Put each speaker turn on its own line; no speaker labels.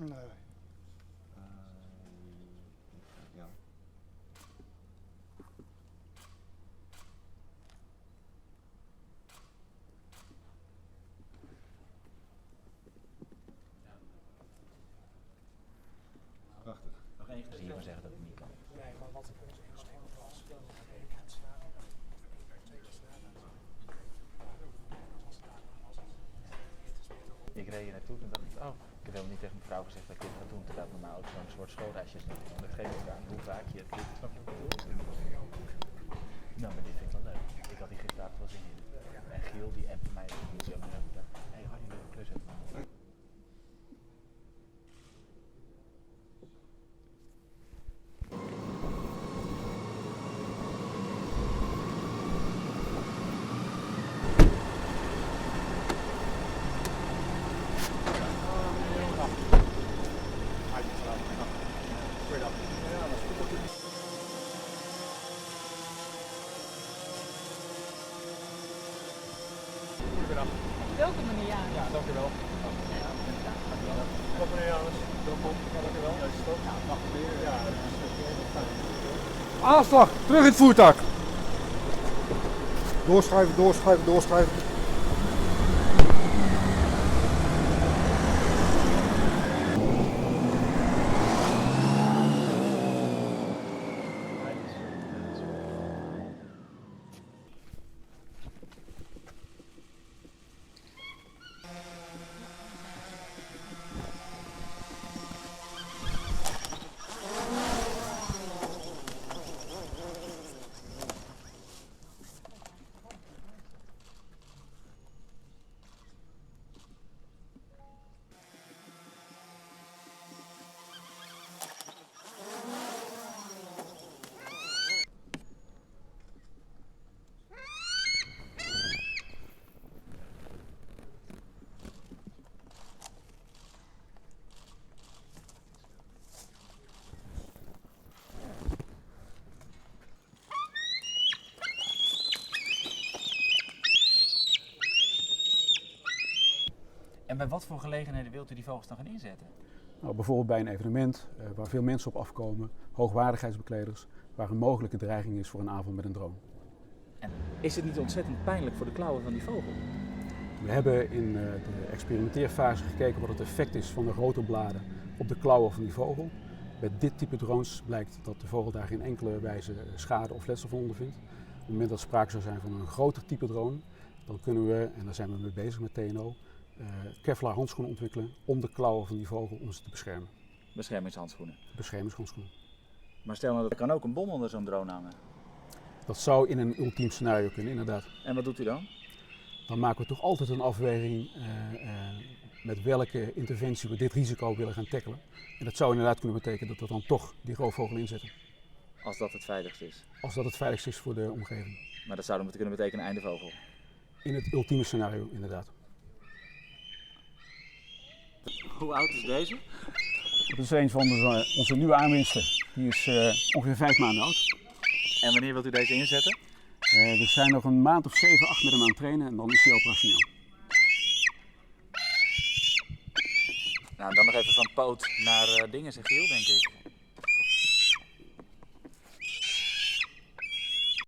Nee.
Ja. Prachtig.
Nog één gezien, maar zeggen dat het niet kan.
Nee, maar wat ik onze insteek was,
Ik reed hier naartoe en dacht ik, oh, ik heb helemaal niet tegen mijn vrouw gezegd dat ik dit ga doen. Terwijl ik met mijn auto zo'n soort schoolreisje is. Want ik geef ook aan hoe vaak je het doet. Snap je wat ik bedoel? Nou, maar dit vind ik wel leuk. Ik had hier gisteravond wel zin in. En Giel, die appte mij, die ook nog even. Hé, ga je weer een klus hebben?
Goedemiddag.
Welkom meneer Jaan.
Ja, dank u wel. Dag meneer Janus. Welkom. Ja, dank u wel. Ja, is het ook? Ja, dag meneer. Ja, aanslag! Terug in het voertuig! Doorschuiven, doorschuiven, doorschuiven.
En bij wat voor gelegenheden wilt u die vogels dan gaan inzetten?
Nou, bijvoorbeeld bij een evenement waar veel mensen op afkomen, hoogwaardigheidsbekleders, waar een mogelijke dreiging is voor een avond met een drone.
En is het niet ontzettend pijnlijk voor de klauwen van die vogel?
We hebben in de experimenteerfase gekeken wat het effect is van de rotorbladen op de klauwen van die vogel. Bij dit type drones blijkt dat de vogel daar geen enkele wijze schade of letsel van ondervindt. Op het moment dat er sprake zou zijn van een groter type drone, dan kunnen we, en daar zijn we mee bezig met TNO, Kevlar handschoenen ontwikkelen om de klauwen van die vogel om ze te beschermen.
Beschermingshandschoenen.
Beschermingshandschoenen.
Maar stel nou, er kan ook een bom onder zo'n drone hangen.
Dat zou in een ultiem scenario kunnen, inderdaad.
En wat doet u dan?
Dan maken we toch altijd een afweging met welke interventie we dit risico willen gaan tackelen. En dat zou inderdaad kunnen betekenen dat we dan toch die roofvogel inzetten.
Als dat het veiligst is.
Als dat het veiligst is voor de omgeving.
Maar dat zou dan kunnen betekenen einde vogel.
In het ultieme scenario, inderdaad.
Hoe oud is deze?
Dat is een van onze nieuwe aanwinsten. Die is ongeveer 5 maanden oud.
En wanneer wilt u deze inzetten?
We zijn nog een maand of 7, 8 met hem aan het trainen en dan is hij operationeel.
Nou, dan nog even van poot naar dingen, zegt Giel, denk ik.